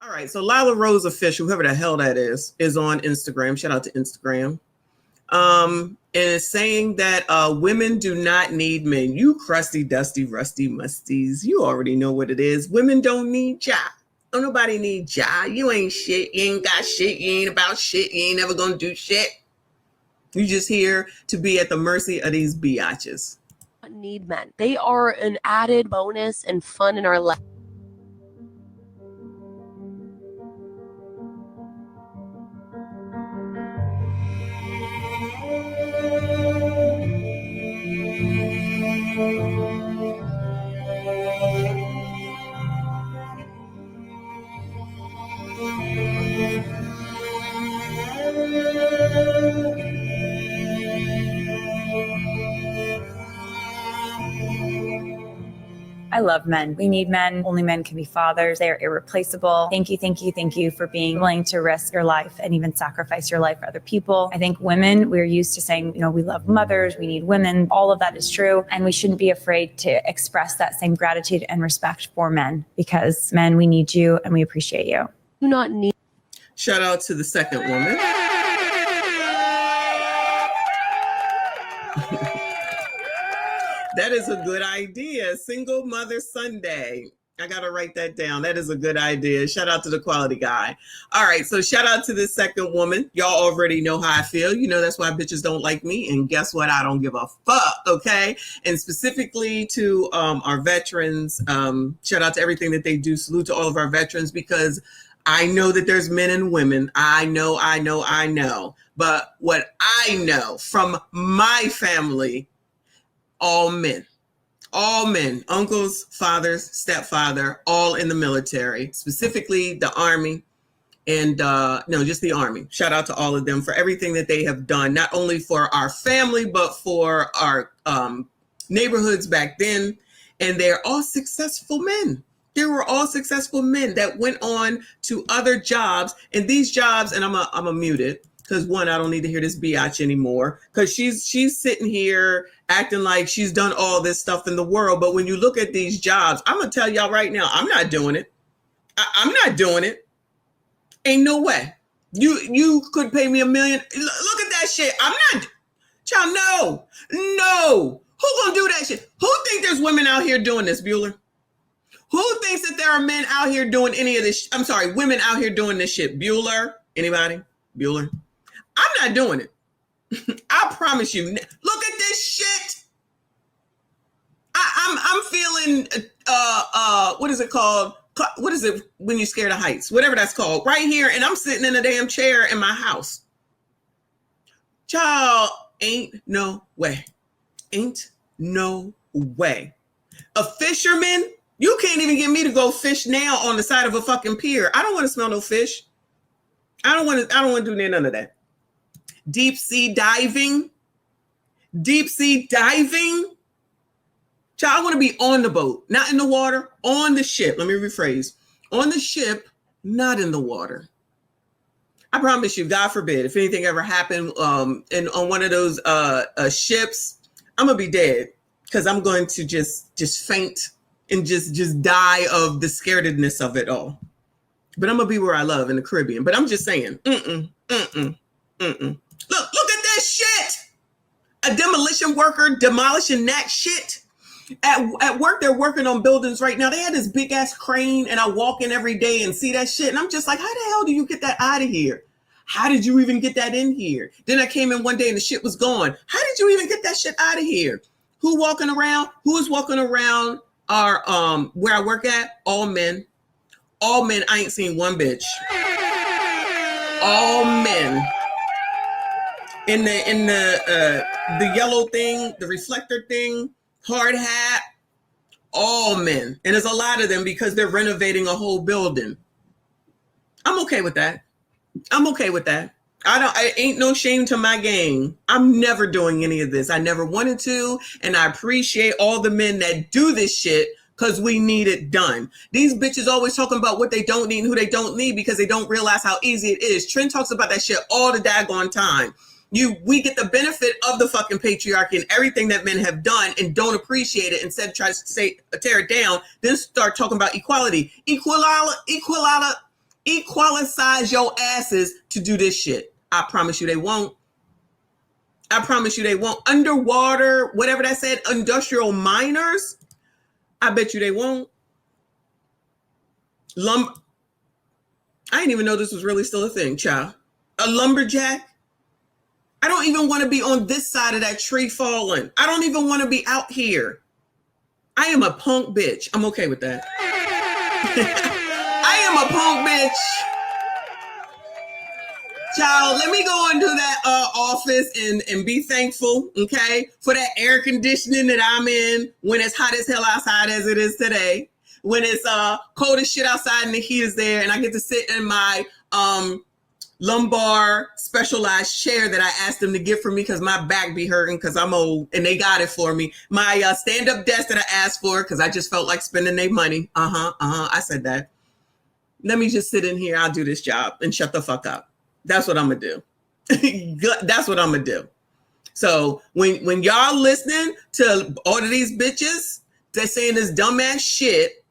All right, so Lila Rose Official, whoever the hell that is on Instagram. Shout out to Instagram. And it's saying that women do not need men. You crusty, dusty, rusty musties. You already know what it is. Women don't need ya. Don't nobody need ya. You ain't shit. You ain't got shit. You ain't about shit. You ain't never gonna do shit. You just here to be at the mercy of these biatches. Need men. They are an added bonus and fun in our life. I love men. We need men. Only men can be fathers. They are irreplaceable. Thank you for being willing to risk your life and even sacrifice your life for other people. I think women, we're used to saying, we love mothers, we need women. All of that is true. And we shouldn't be afraid to express that same gratitude and respect for men, because men, we need you and we appreciate you. Do not need. Shout out to the second woman. That is a good idea. Single Mother Sunday. I got to write that down. That is a good idea. Shout out to the quality guy. All right. So shout out to the second woman. Y'all already know how I feel. That's why bitches don't like me. And guess what? I don't give a fuck. Okay. And specifically to our veterans, shout out to everything that they do. Salute to all of our veterans, because I know that there's men and women. I know. But what I know from my family, all men, uncles, fathers, stepfather, all in the military, specifically the Army, and just the Army. Shout out to all of them for everything that they have done, not only for our family, but for our neighborhoods back then. And they're all successful men. They were all successful men that went on to other jobs, and these jobs, and I'm a mute it. Because one, I don't need to hear this biatch anymore. Because she's sitting here acting like she's done all this stuff in the world. But when you look at these jobs, I'm going to tell y'all right now, I'm not doing it. I'm not doing it. Ain't no way. You could pay me $1 million. Look at that shit. I'm not. Child, no. Who gonna do that shit? Who think there's women out here doing this, Bueller? Who thinks that there are men out here doing any of this? I'm sorry, women out here doing this shit. Bueller? Anybody? Bueller? I'm not doing it. I promise you. Look at this shit. I'm feeling what is it called? What is it when you're scared of heights? Whatever that's called. Right here, and I'm sitting in a damn chair in my house. Child, ain't no way. Ain't no way. A fisherman? You can't even get me to go fish now on the side of a fucking pier. I don't want to smell no fish. I don't want to do none of that. Deep sea diving. Child, I want to be on the boat, not in the water, on the ship. Let me rephrase. On the ship, not in the water. I promise you, God forbid, if anything ever happened on one of those ships, I'm going to be dead, because I'm going to just faint and just die of the scaredness of it all. But I'm going to be where I love, in the Caribbean. But I'm just saying, Look at this shit. A demolition worker demolishing that shit. At work, they're working on buildings right now. They had this big ass crane, and I walk in every day and see that shit. And I'm just like, how the hell do you get that out of here? How did you even get that in here? Then I came in one day and the shit was gone. How did you even get that shit out of here? Who is walking around our where I work at? All men. I ain't seen one bitch. All men. In the yellow thing, the reflector thing, hard hat, all men. And there's a lot of them because they're renovating a whole building. I'm okay with that. I ain't no shame to my game. I'm never doing any of this. I never wanted to. And I appreciate all the men that do this shit, because we need it done. These bitches always talking about what they don't need and who they don't need, because they don't realize how easy it is. Trent talks about that shit all the daggone time. We get the benefit of the fucking patriarchy and everything that men have done, and don't appreciate it. Instead, tries to tear it down, then start talking about equality. equalize your asses to do this shit. I promise you they won't. I promise you they won't. Underwater, whatever that said, industrial miners, I bet you they won't. I didn't even know this was really still a thing, child. A lumberjack? I don't even want to be on this side of that tree falling. I don't even want to be out here. I am a punk bitch. I'm okay with that. I am a punk bitch. Child, let me go into that office and be thankful, okay, for that air conditioning that I'm in when it's hot as hell outside as it is today. When it's cold as shit outside and the heat is there, and I get to sit in my lumbar specialized chair that I asked them to get for me because my back be hurting because I'm old, and they got it for me. My stand-up desk that I asked for because I just felt like spending their money. I said that. Let me just sit in here. I'll do this job and shut the fuck up. That's what I'm gonna do. That's what I'm gonna do. So when y'all listening to all of these bitches that saying this dumbass shit,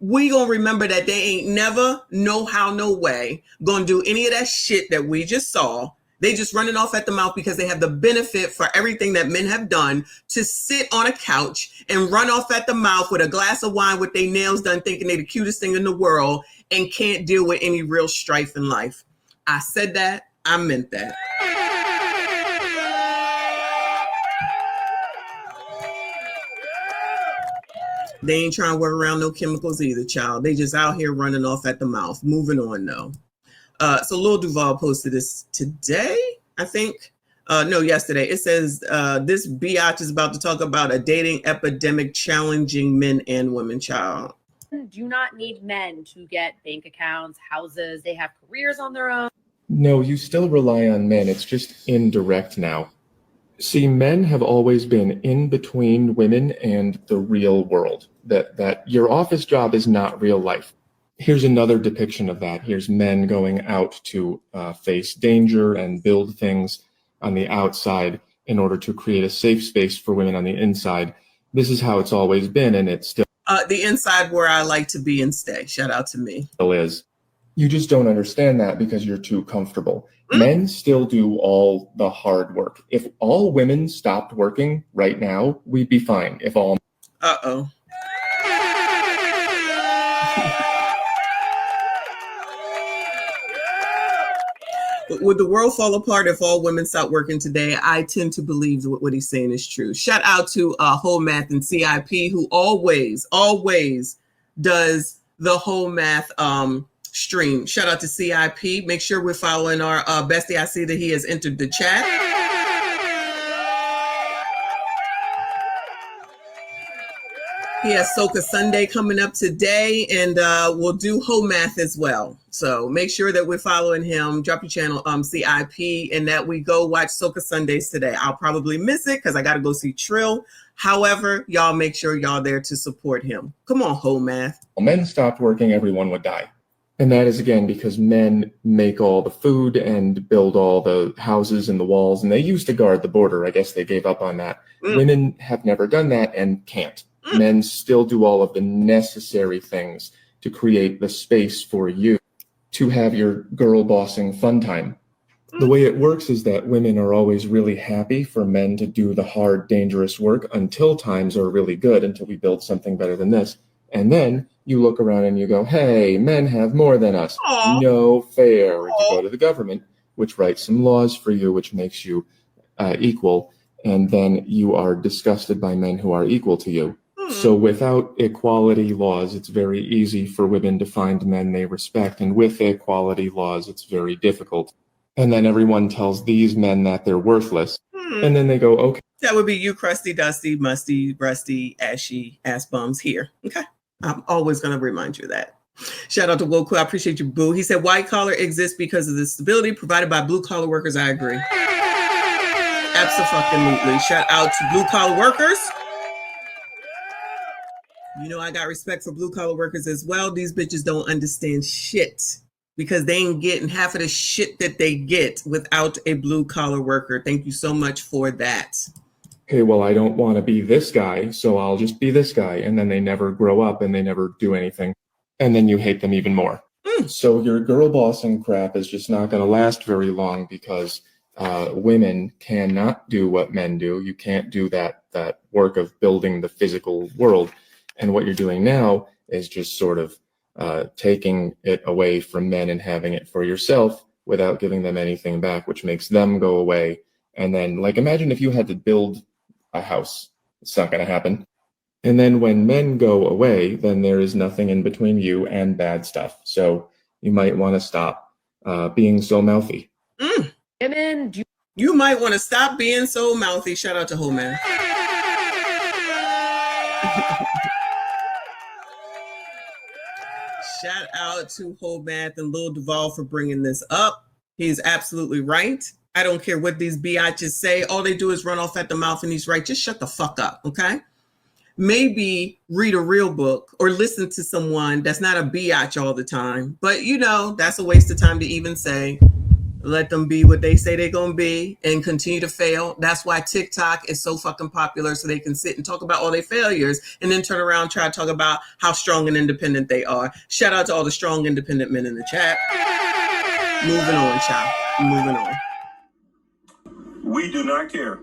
we gonna remember that they ain't never, no how, no way gonna do any of that shit that we just saw. They just running off at the mouth because they have the benefit for everything that men have done to sit on a couch and run off at the mouth with a glass of wine with their nails done, thinking they're the cutest thing in the world and can't deal with any real strife in life. I said that, I meant that. They ain't trying to work around no chemicals either, child. They just out here running off at the mouth. Moving on, though. So Lil Duval posted this today, I think. No, yesterday. It says, this biatch is about to talk about a dating epidemic challenging men and women, child. Do not need men to get bank accounts, houses. They have careers on their own. No, you still rely on men. It's just indirect now. See, men have always been in between women and the real world. That your office job is not real life. Here's another depiction of that. Here's men going out to face danger and build things on the outside in order to create a safe space for women on the inside. This is how it's always been, and it's still the inside where I like to be and stay. Shout out to me. Still is. You just don't understand that because you're too comfortable. Men still do all the hard work. If all women stopped working right now, we'd be fine. If all... Uh-oh. Would the world fall apart if all women stopped working today? I tend to believe what he's saying is true. Shout out to Whole Math and CIP, who always does the Whole Math stream. Shout out to CIP. Make sure we're following our bestie. I see that he has entered the chat. He has Soca Sunday coming up today, and we'll do Whole Math as well. So make sure that we're following him. Drop your channel, CIP, and that we go watch Soca Sundays today. I'll probably miss it because I got to go see Trill. However, y'all make sure y'all there to support him. Come on, Whole Math. When men stopped working, everyone would die. And that is, again, because men make all the food and build all the houses and the walls, and they used to guard the border. I guess they gave up on that. Women have never done that and can't. Men still do all of the necessary things to create the space for you to have your girl bossing fun time. The way it works is that women are always really happy for men to do the hard, dangerous work until times are really good, until we build something better than this. And then you look around and you go, hey, men have more than us. Aww. No fair. And you go to the government, which writes some laws for you, which makes you equal. And then you are disgusted by men who are equal to you. So without equality laws, it's very easy for women to find men they respect. And with equality laws, it's very difficult. And then everyone tells these men that they're worthless. And then they go, okay. That would be you, crusty, dusty, musty, rusty, ashy, ass bums here. Okay. I'm always going to remind you of that. Shout out to Woku. I appreciate you, boo. He said white collar exists because of the stability provided by blue collar workers. I agree. Absolutely. Shout out to blue collar workers. You know, I got respect for blue collar workers as well. These bitches don't understand shit because they ain't getting half of the shit that they get without a blue collar worker. Thank you so much for that. Okay, well, I don't want to be this guy, so I'll just be this guy. And then they never grow up and they never do anything. And then you hate them even more. So your girl bossing crap is just not going to last very long because women cannot do what men do. You can't do that work of building the physical world. And what you're doing now is just sort of taking it away from men and having it for yourself without giving them anything back, which makes them go away. And then, like, imagine if you had to build a house. It's not going to happen. And then when men go away, then there is nothing in between you and bad stuff. So you might want to stop being so mouthy. Women, You might want to stop being so mouthy. Shout out to Whole Man. Shout out to Whole Math and Lil Duval for bringing this up. He's absolutely right. I don't care what these biatches say. All they do is run off at the mouth, and he's right. Just shut the fuck up, okay? Maybe read a real book or listen to someone that's not a biatch all the time. But, you know, that's a waste of time to even say. Let them be what they say they're going to be and continue to fail. That's why TikTok is so fucking popular, so they can sit and talk about all their failures and then turn around and try to talk about how strong and independent they are. Shout out to all the strong, independent men in the chat. Moving on, child. Moving on. We do not care